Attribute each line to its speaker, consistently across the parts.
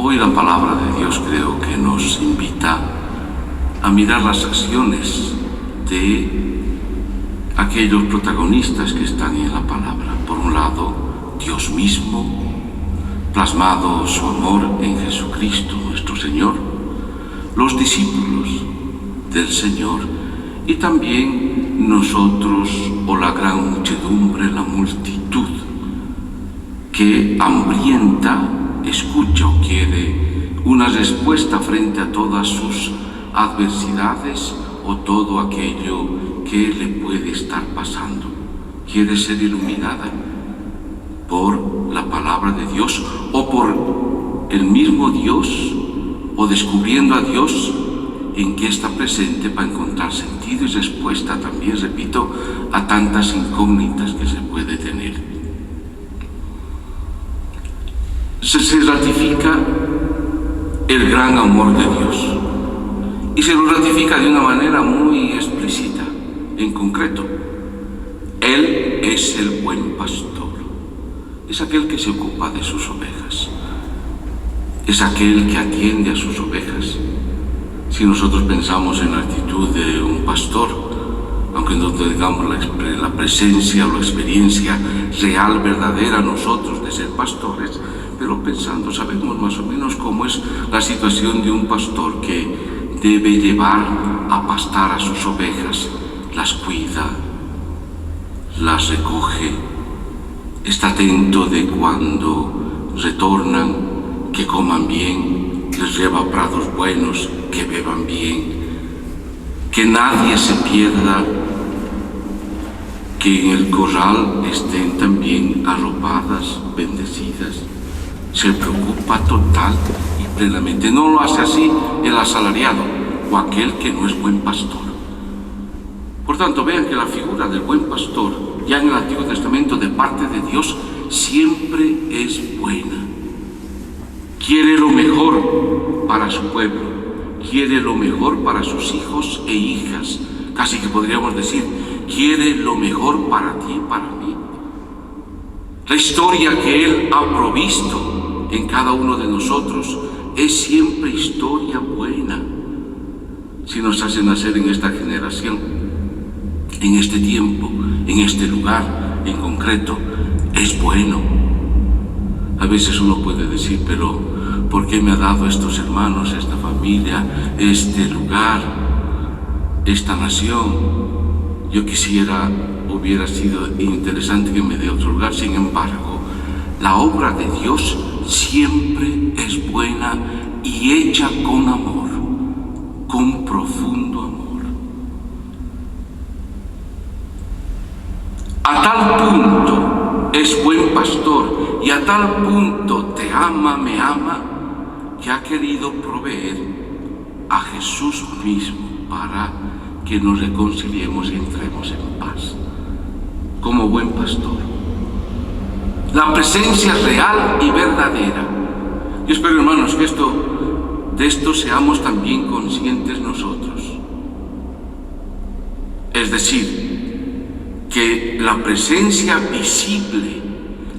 Speaker 1: Hoy la palabra de Dios creo que nos invita a mirar las acciones de aquellos protagonistas que están en la palabra. Por un lado, Dios mismo, plasmado su amor en Jesucristo nuestro Señor, los discípulos del Señor y también nosotros o la gran muchedumbre, la multitud que hambrienta escucha o quiere una respuesta frente a todas sus adversidades o todo aquello que le puede estar pasando. Quiere ser iluminada por la palabra de Dios o por el mismo Dios o descubriendo a Dios en que está presente para encontrar sentido y respuesta también, repito, a tantas incógnitas que se puede tener. Se ratifica el gran amor de Dios y se lo ratifica de una manera muy explícita, en concreto. Él es el buen pastor, es aquel que se ocupa de sus ovejas, es aquel que atiende a sus ovejas. Si nosotros pensamos en la actitud de un pastor, aunque no tengamos la presencia o la experiencia real, verdadera nosotros de ser pastores, pero pensando, sabemos más o menos cómo es la situación de un pastor que debe llevar a pastar a sus ovejas, las cuida, las recoge, está atento de cuando retornan, que coman bien, les lleva a prados buenos, que beban bien, que nadie se pierda, que en el corral estén también arropadas, bendecidas. Se preocupa total y plenamente. No lo hace así el asalariado o aquel que no es buen pastor. Por tanto, vean que la figura del buen pastor, ya en el Antiguo Testamento, de parte de Dios, siempre es buena. Quiere lo mejor para su pueblo, quiere lo mejor para sus hijos e hijas. Casi que podríamos decir, quiere lo mejor para ti y para mí. La historia que Él ha provisto en cada uno de nosotros es siempre historia buena. Si nos hace nacer en esta generación, en este tiempo, en este lugar en concreto, es bueno. A veces uno puede decir, pero ¿por qué me ha dado estos hermanos, esta familia, este lugar, esta nación? Yo quisiera, hubiera sido interesante que me dé otro lugar. Sin embargo, la obra de Dios siempre es buena y hecha con amor, con profundo amor. A tal punto es buen pastor y a tal punto te ama, me ama, que ha querido proveer a Jesús mismo para que nos reconciliemos y entremos en paz. Como buen pastor. La presencia real y verdadera. Yo espero, hermanos, que de esto seamos también conscientes nosotros. Es decir, que la presencia visible,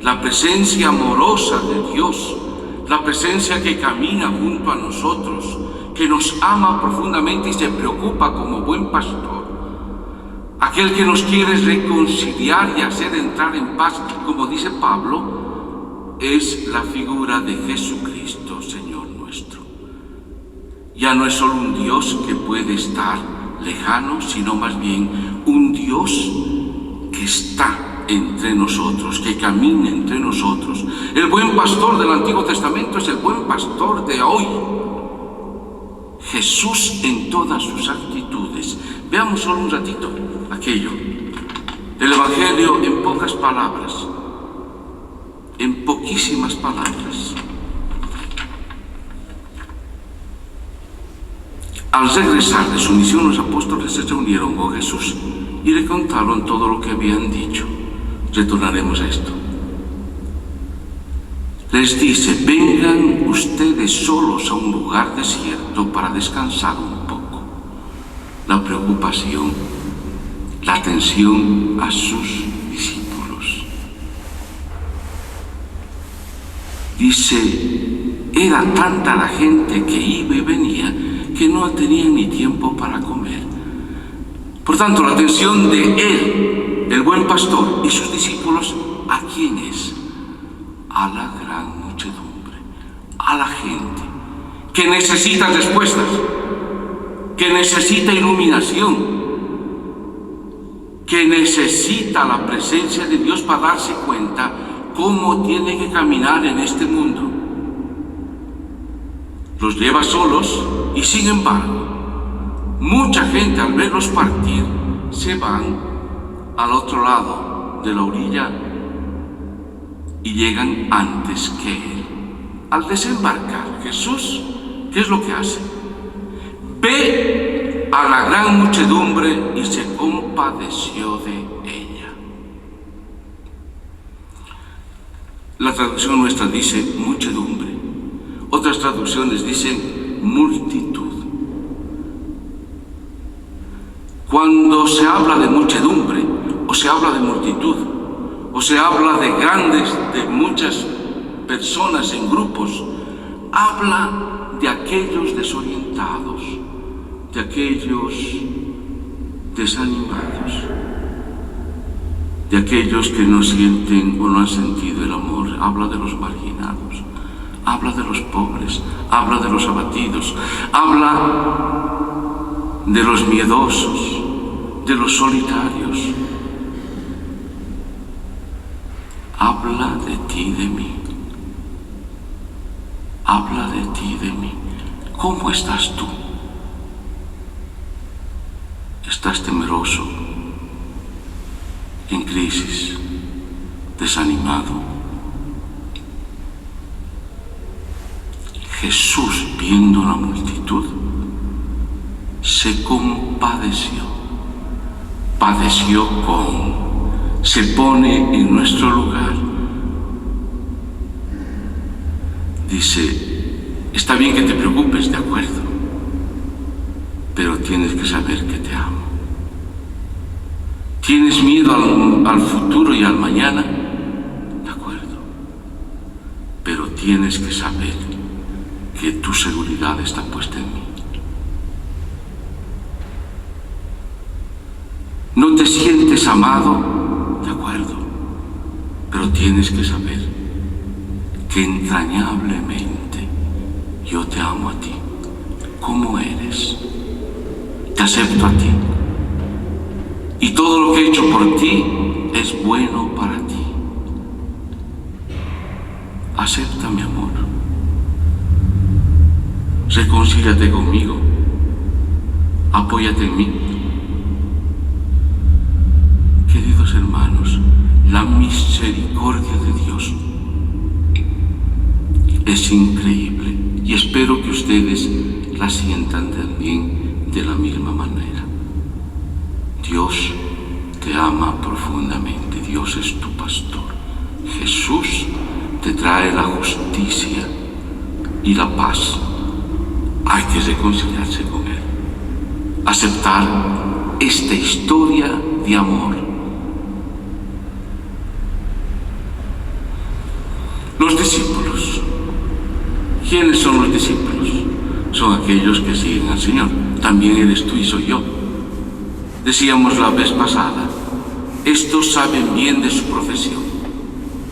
Speaker 1: la presencia amorosa de Dios, la presencia que camina junto a nosotros, que nos ama profundamente y se preocupa como buen pastor, aquel que nos quiere reconciliar y hacer entrar en paz, como dice Pablo, es la figura de Jesucristo, Señor nuestro. Ya no es solo un Dios que puede estar lejano, sino más bien un Dios que está entre nosotros, que camina entre nosotros. El buen pastor del Antiguo Testamento es el buen pastor de hoy. Jesús en todas sus actitudes. Veamos solo un ratito aquello del Evangelio en pocas palabras, en poquísimas palabras. Al regresar de su misión, los apóstoles se reunieron con Jesús y le contaron todo lo que habían dicho. Retornaremos a esto. Les dice, vengan ustedes solos a un lugar desierto para descansar un poco. La preocupación, la atención a sus discípulos. Dice, Era tanta la gente que iba y venía que no tenían ni tiempo para comer. Por tanto, la atención de él, el buen pastor, y sus discípulos, ¿a quién es? A la gran muchedumbre, a la gente que necesita respuestas, que necesita iluminación, que necesita la presencia de Dios para darse cuenta cómo tiene que caminar en este mundo. Los lleva solos y, sin embargo, mucha gente al verlos partir se van al otro lado de la orilla y llegan antes que él. Al desembarcar, Jesús, ¿qué es lo que hace? Ve a la gran muchedumbre y se compadeció de ella. La traducción nuestra dice muchedumbre. Otras traducciones dicen multitud. Cuando se habla de muchedumbre, o se habla de multitud, o se habla de muchas personas en grupos, habla de aquellos desorientados, de aquellos desanimados, de aquellos que no sienten o no han sentido el amor. Habla de los marginados, habla de los pobres, habla de los abatidos, habla de los miedosos, de los solitarios. Habla de ti y de mí. Habla de ti y de mí. ¿Cómo estás tú? ¿Estás temeroso, en crisis, desanimado? Jesús, viendo la multitud, se compadeció. Padeció se pone en nuestro lugar. Dice, está bien que te preocupes, de acuerdo, pero tienes que saber que te amo. ¿Tienes miedo al futuro y al mañana? De acuerdo, pero tienes que saber que tu seguridad está puesta en mí. ¿No te sientes amado? De acuerdo, pero tienes que saber que entrañablemente yo te amo a ti, como eres. Te acepto a ti. Y todo lo que he hecho por ti es bueno para ti. Acepta mi amor. Reconcíliate conmigo. Apóyate en mí. Queridos hermanos, la misericordia de Dios es increíble y espero que ustedes la sientan también de la misma manera. Dios te ama profundamente, Dios es tu pastor. Jesús te trae la justicia y la paz. Hay que reconciliarse con Él, aceptar esta historia de amor. Los discípulos. ¿Quiénes son los discípulos? Son aquellos que siguen al Señor. También eres tú y soy yo. Decíamos la vez pasada, estos saben bien de su profesión,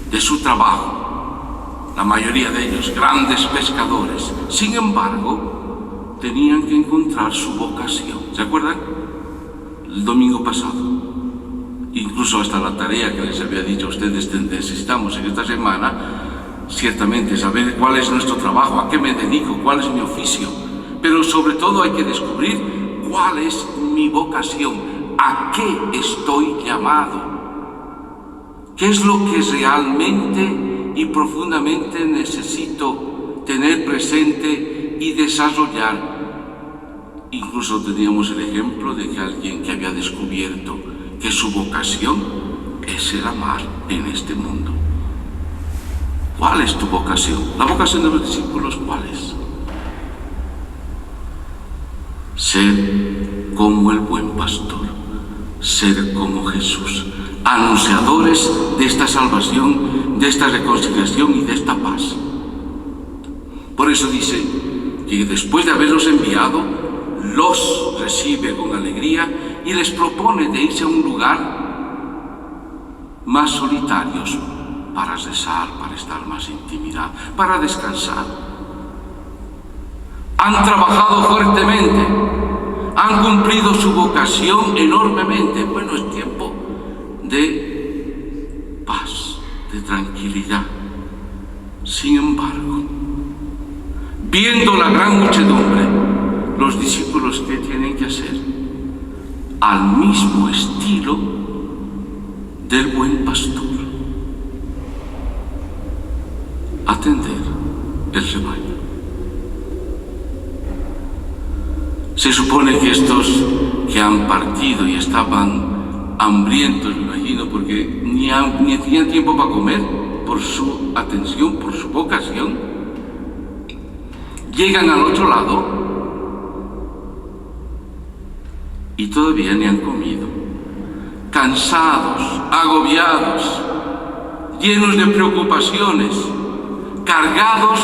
Speaker 1: de su trabajo. La mayoría de ellos, grandes pescadores. Sin embargo, tenían que encontrar su vocación. ¿Se acuerdan? El domingo pasado. Incluso hasta la tarea que les había dicho a ustedes necesitamos en esta semana, ciertamente saber cuál es nuestro trabajo, a qué me dedico, cuál es mi oficio, pero sobre todo hay que descubrir cuál es mi vocación, a qué estoy llamado, qué es lo que realmente y profundamente necesito tener presente y desarrollar. Incluso teníamos el ejemplo de que alguien que había descubierto que su vocación es el amar en este mundo. ¿Cuál es tu vocación? La vocación de los discípulos, ¿cuál es? Ser como el buen pastor, ser como Jesús, anunciadores de esta salvación, de esta reconciliación y de esta paz. Por eso dice que después de haberlos enviado, los recibe con alegría y les propone de irse a un lugar más solitarios para rezar, para estar más en intimidad, para descansar. Han trabajado fuertemente, han cumplido su vocación enormemente. Bueno, es tiempo de paz, de tranquilidad. Sin embargo, viendo la gran muchedumbre, los discípulos, ¿qué tienen que hacer? Al mismo estilo del buen pastor, atender el rebaño. Se supone que estos que han partido y estaban hambrientos, me imagino, porque ni tenían tiempo para comer, por su atención, por su vocación, llegan al otro lado y todavía ni han comido, cansados, agobiados, llenos de preocupaciones, cargados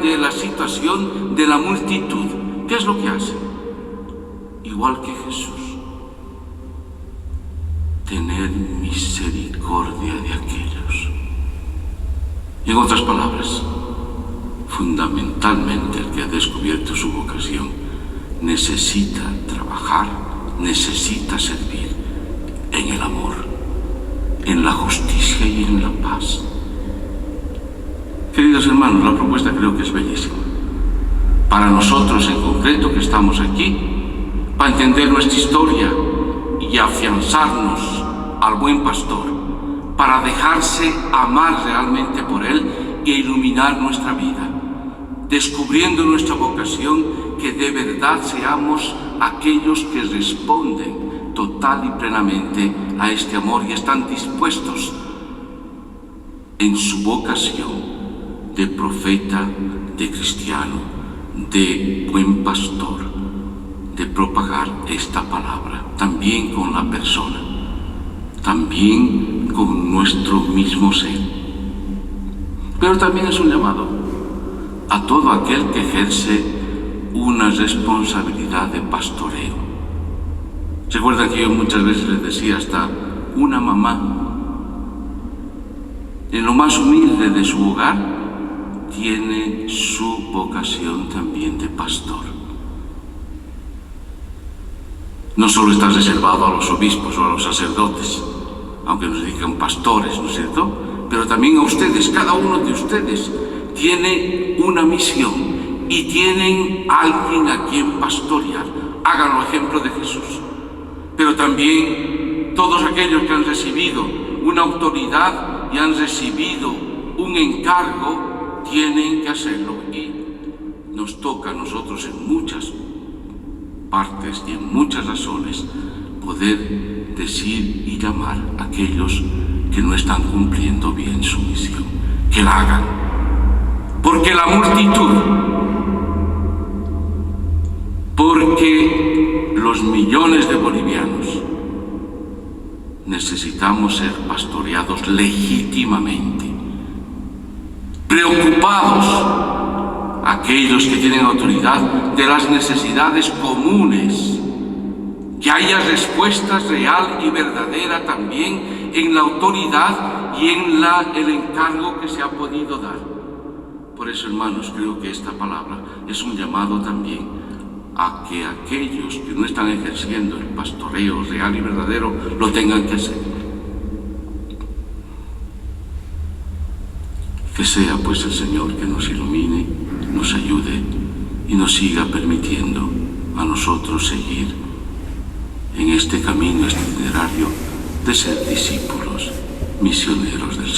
Speaker 1: de la situación de la multitud. ¿Qué es lo que hacen? Igual que Jesús, tener misericordia de aquellos. En otras palabras, fundamentalmente el que ha descubierto su vocación necesita trabajar, necesita servir en el amor, en la justicia y en la paz. Queridos hermanos, la propuesta creo que es bellísima. Para nosotros en concreto que estamos aquí, para entender nuestra historia y afianzarnos al buen pastor, para dejarse amar realmente por él e iluminar nuestra vida, descubriendo nuestra vocación, que de verdad seamos aquellos que responden total y plenamente a este amor y están dispuestos en su vocación de profeta, de cristiano, de buen pastor, de propagar esta palabra, también con la persona, también con nuestro mismo ser. Pero también es un llamado a todo aquel que ejerce una responsabilidad de pastoreo. Recuerdan que yo muchas veces les decía, hasta una mamá, en lo más humilde de su hogar, tiene su vocación también de pastor. No solo está reservado a los obispos o a los sacerdotes, aunque nos digan pastores, ¿no es cierto? Pero también a ustedes, cada uno de ustedes tiene una misión y tienen a alguien a quien pastorear. Háganlo ejemplo de Jesús. Pero también todos aquellos que han recibido una autoridad y han recibido un encargo, tienen que hacerlo, y nos toca a nosotros en muchas partes y en muchas razones poder decir y llamar a aquellos que no están cumpliendo bien su misión, que la hagan, porque la multitud, porque los millones de bolivianos necesitamos ser pastoreados legítimamente, preocupados aquellos que tienen autoridad de las necesidades comunes, que haya respuesta real y verdadera también en la autoridad y en el encargo que se ha podido dar. Por eso, hermanos, creo que esta palabra es un llamado también a que aquellos que no están ejerciendo el pastoreo real y verdadero lo tengan que hacer. Que sea pues el Señor que nos ilumine, nos ayude y nos siga permitiendo a nosotros seguir en este camino, este itinerario de ser discípulos, misioneros del Señor.